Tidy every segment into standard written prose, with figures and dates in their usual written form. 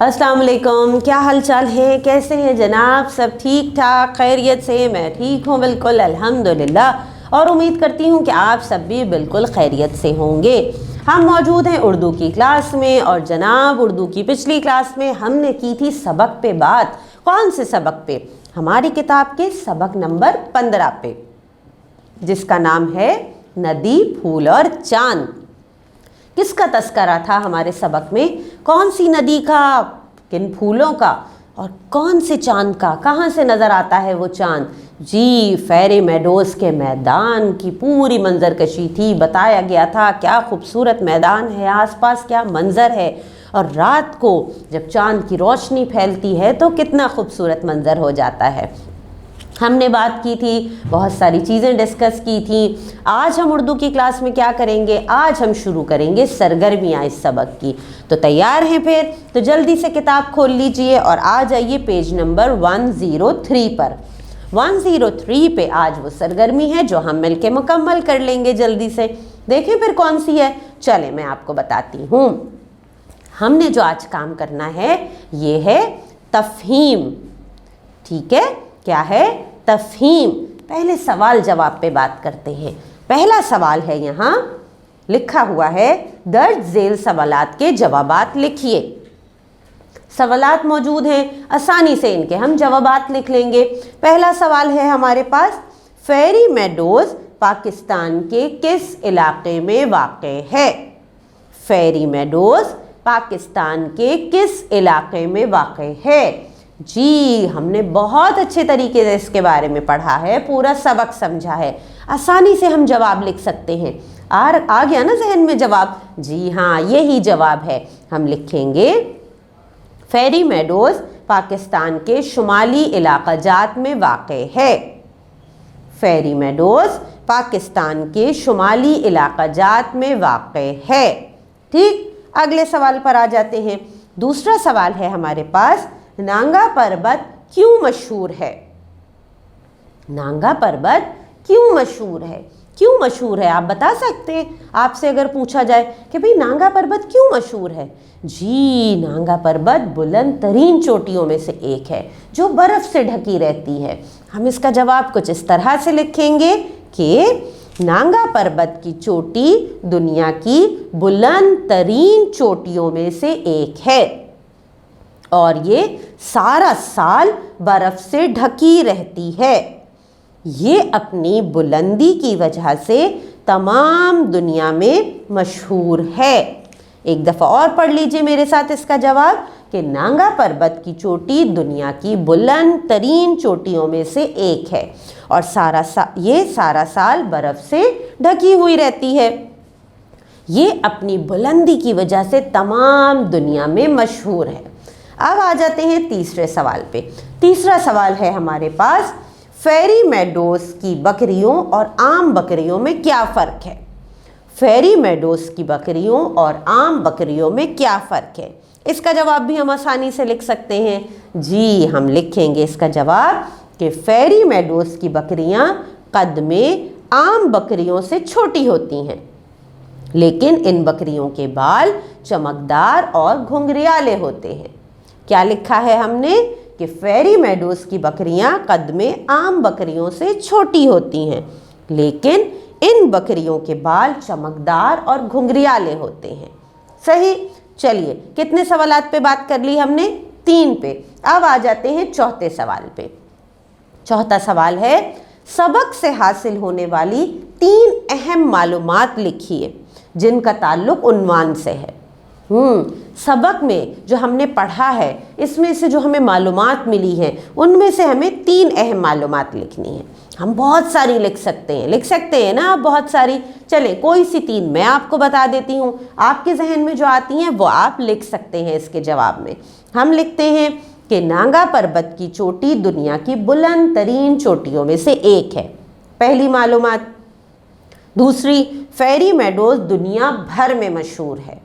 अस्सलाम वालेकुम, क्या हाल चाल है, कैसे हैं जनाब? सब ठीक ठाक, खैरियत से? मैं ठीक हूँ बिल्कुल, अल्हम्दुलिल्लाह। और उम्मीद करती हूँ कि आप सब भी बिल्कुल खैरियत से होंगे। हम मौजूद हैं उर्दू की क्लास में, और जनाब उर्दू की पिछली क्लास में हमने की थी सबक पे बात। कौन से सबक पे? हमारी किताब के सबक नंबर 15 पे, जिसका नाम है नदी, फूल और चांद। किसका तस्करा था हमारे सबक में? कौन सी नदी का, किन फूलों का, और कौन से चांद का? कहाँ से नज़र आता है वो चांद? जी, फेरी मेडोज़ के मैदान की पूरी मंजरकशी थी। बताया गया था क्या खूबसूरत मैदान है, आसपास क्या मंजर है, और रात को जब चांद की रोशनी फैलती है तो कितना खूबसूरत मंजर हो जाता है। हमने बात की थी, बहुत सारी चीज़ें डिस्कस की थी। आज हम उर्दू की क्लास में क्या करेंगे? आज हम शुरू करेंगे सरगर्मियाँ इस सबक की। तो तैयार हैं फिर? तो जल्दी से किताब खोल लीजिए और आ जाइए पेज नंबर 103 पर। 103 पे आज वो सरगर्मी है जो हम मिलके मुकम्मल कर लेंगे जल्दी से। देखें फिर कौन सी है। चले मैं आपको बताती हूँ। हमने जो आज काम करना है ये है तफ़हीम। ठीक है, क्या है? तफ़हीम। पहले सवाल जवाब पे बात करते हैं। पहला सवाल है, यहाँ लिखा हुआ है दर्ज झेल सवालात के जवाबात लिखिए। सवालात मौजूद हैं, आसानी से इनके हम जवाबात लिख लेंगे। पहला सवाल है हमारे पास, फेरी मेडोज़ पाकिस्तान के किस इलाके में वाक़े है? फेरी मेडोज़ पाकिस्तान के किस इलाके में वाक़े है? जी, हमने बहुत अच्छे तरीके से इसके बारे में पढ़ा है, पूरा सबक समझा है, आसानी से हम जवाब लिख सकते हैं। आ गया ना जहन में जवाब? जी हाँ, यही जवाब है। हम लिखेंगे फेरी मेडोज़ पाकिस्तान के शुमाली इलाका जात में वाक़े है। फेरी मेडोज़ पाकिस्तान के शुमाली इलाका जात में वाक़े है। ठीक, अगले सवाल पर आ जाते हैं। दूसरा सवाल है हमारे पास, नांगा पर्वत क्यों मशहूर है? नांगा पर्वत क्यों मशहूर है? क्यों मशहूर है आप बता सकते हैं? आपसे अगर पूछा जाए कि भाई नांगा पर्वत क्यों मशहूर है? जी, नांगा पर्वत बुलंद तरीन चोटियों में से एक है जो बर्फ़ से ढकी रहती है। हम इसका जवाब कुछ इस तरह से लिखेंगे कि नांगा पर्वत की चोटी दुनिया की बुलंद तरीन चोटियों में से एक है और ये सारा साल बर्फ़ से ढकी रहती है। ये अपनी बुलंदी की वजह से तमाम दुनिया में मशहूर है। एक दफ़ा और पढ़ लीजिए मेरे साथ इसका जवाब कि नांगा पर्वत की चोटी दुनिया की बुलंद तरीन चोटियों में से एक है और ये सारा साल बर्फ़ से ढकी हुई रहती है। ये अपनी बुलंदी की वजह से तमाम दुनिया में मशहूर है। अब आ जाते हैं तीसरे सवाल पे। तीसरा सवाल है हमारे पास, फेरी मेडोज़ की बकरियों और आम बकरियों में क्या फ़र्क है? फेरी मेडोज़ की बकरियों और आम बकरियों में क्या फ़र्क है? इसका जवाब भी हम आसानी से लिख सकते हैं। जी, हम लिखेंगे इसका जवाब कि फेरी मेडोज़ की बकरियां कद में आम बकरियों से छोटी होती हैं, लेकिन इन बकरियों के बाल चमकदार और घुंघरियाले होते हैं। क्या लिखा है हमने कि फेरी मेडोज़ की बकरियां कद में आम बकरियों से छोटी होती हैं, लेकिन इन बकरियों के बाल चमकदार और घुंघरियाले होते हैं। सही। चलिए, कितने सवालात पे बात कर ली हमने? 3 पे। अब आ जाते हैं चौथे सवाल पे। चौथा सवाल है, सबक से हासिल होने वाली 3 अहम मालूमात लिखिए जिनका ताल्लुक उन्वान से है। सबक में जो हमने पढ़ा है इसमें से जो हमें मालूमात मिली हैं उनमें से हमें 3 अहम मालूमात लिखनी है। हम बहुत सारी लिख सकते हैं ना आप, बहुत सारी। चले, कोई सी 3 मैं आपको बता देती हूँ, आपके जहन में जो आती हैं वो आप लिख सकते हैं। इसके जवाब में हम लिखते हैं कि नांगा पर्वत की चोटी दुनिया की बुलंद तरीन चोटियों में से एक है, पहली मालूमात। दूसरी, फेरी मेडोज़ दुनिया भर में मशहूर है।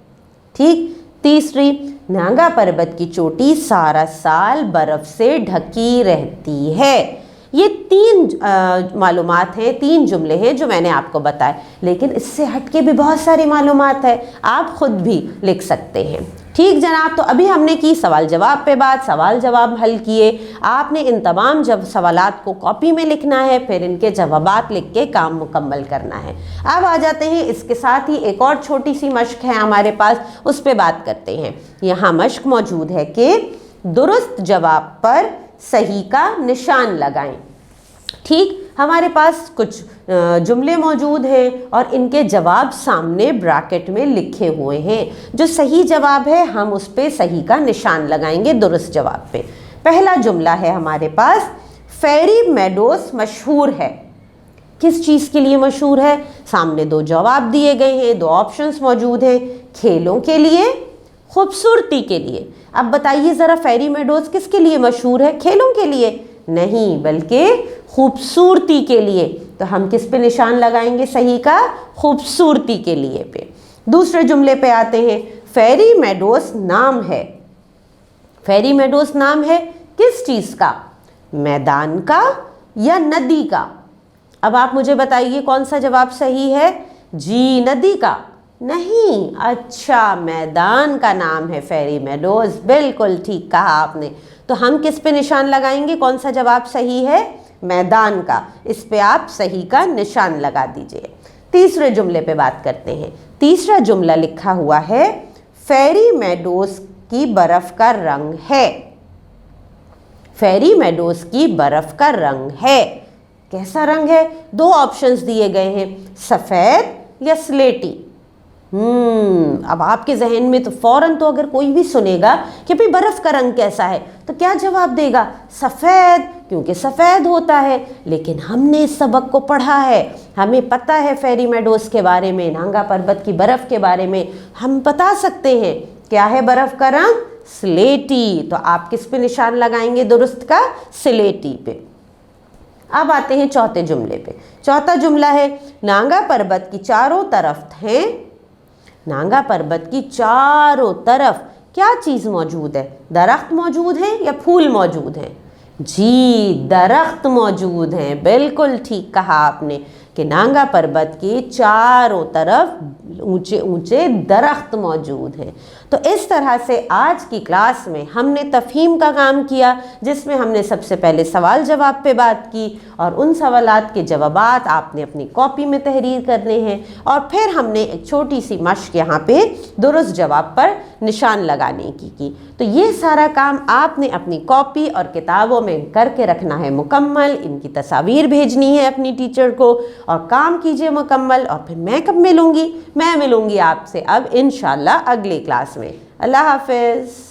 ठीक। तीसरी, नांगा पर्वत की चोटी सारा साल बर्फ़ से ढकी रहती है। ये 3 मालूमात हैं, 3 जुमले हैं जो मैंने आपको बताए, लेकिन इससे हटके भी बहुत सारी मालूमात है, आप खुद भी लिख सकते हैं। ठीक जनाब, तो अभी हमने की सवाल जवाब पे बात, सवाल जवाब हल किए। आपने इन तमाम सवालात को कॉपी में लिखना है, फिर इनके जवाबात लिख के काम मुकम्मल करना है। अब आ जाते हैं, इसके साथ ही एक और छोटी सी मश्क है हमारे पास, उस पर बात करते हैं। यहाँ मश्क मौजूद है कि दुरुस्त जवाब पर सही का निशान लगाएं। ठीक, हमारे पास कुछ जुमले मौजूद हैं और इनके जवाब सामने ब्रैकेट में लिखे हुए हैं। जो सही जवाब है हम उस पे सही का निशान लगाएंगे दुरुस्त जवाब पे। पहला जुमला है हमारे पास, फेरी मेडोस मशहूर है। किस चीज़ के लिए मशहूर है? सामने दो जवाब दिए गए हैं, दो ऑप्शंस मौजूद हैं, खेलों के लिए, खूबसूरती के लिए। अब बताइए ज़रा, फेरी मेडोस किसके लिए मशहूर है? खेलों के लिए नहीं, बल्कि खूबसूरती के लिए। तो हम किस पे निशान लगाएंगे सही का? खूबसूरती के लिए पे। दूसरे जुमले पे आते हैं, फेरी मेडोस नाम है। फेरी मेडोस नाम है किस चीज़ का? मैदान का या नदी का? अब आप मुझे बताइए कौन सा जवाब सही है? जी, नदी का नहीं। अच्छा, मैदान का नाम है फेरी मेडोस, बिल्कुल ठीक कहा आपने। तो हम किस पे निशान लगाएंगे? कौन सा जवाब सही है? मैदान का। इस पे आप सही का निशान लगा दीजिए। तीसरे जुमले पे बात करते हैं। तीसरा जुमला लिखा हुआ है, फेरी मेडोस की बर्फ का रंग है। फेरी मेडोस की बर्फ का रंग है। कैसा रंग है? दो ऑप्शंस दिए गए हैं, सफ़ेद या स्लेटी। अब आपके जहन में तो फौरन, तो अगर कोई भी सुनेगा कि भाई बर्फ़ का रंग कैसा है, तो क्या जवाब देगा? सफ़ेद, क्योंकि सफ़ेद होता है। लेकिन हमने इस सबक को पढ़ा है, हमें पता है फेरी मेडोस के बारे में, नांगा पर्वत की बर्फ़ के बारे में हम बता सकते हैं। क्या है बर्फ़ का रंग? स्लेटी। तो आप किस पे निशान लगाएंगे दुरुस्त का? स्लेटी पे। अब आते हैं चौथे जुमले पे। चौथा जुमला है, नांगा पर्वत की चारों तरफ हैं। नांगा पर्वत की चारों तरफ क्या चीज़ मौजूद है? दरख्त मौजूद हैं या फूल मौजूद हैं? जी, दरख्त मौजूद हैं, बिल्कुल ठीक कहा आपने कि नांगा पर्वत के चारों तरफ ऊंचे ऊंचे दरख्त मौजूद हैं। तो इस तरह से आज की क्लास में हमने तफ़हीम का काम किया, जिसमें हमने सबसे पहले सवाल जवाब पे बात की और उन सवालात के जवाबात आपने अपनी कॉपी में तहरीर करने हैं। और फिर हमने एक छोटी सी मश्क यहाँ पे दुरुस्त जवाब पर निशान लगाने की। तो ये सारा काम आपने अपनी कॉपी और किताबों में करके रखना है मुकम्मल। इनकी तस्वीर भेजनी है अपनी टीचर को और काम कीजिए मुकम्मल। और फिर मैं कब मिलूँगी? मैं मिलूँगी आपसे अब इंशाल्लाह अगली क्लास में। अल्लाह हाफ़िज़।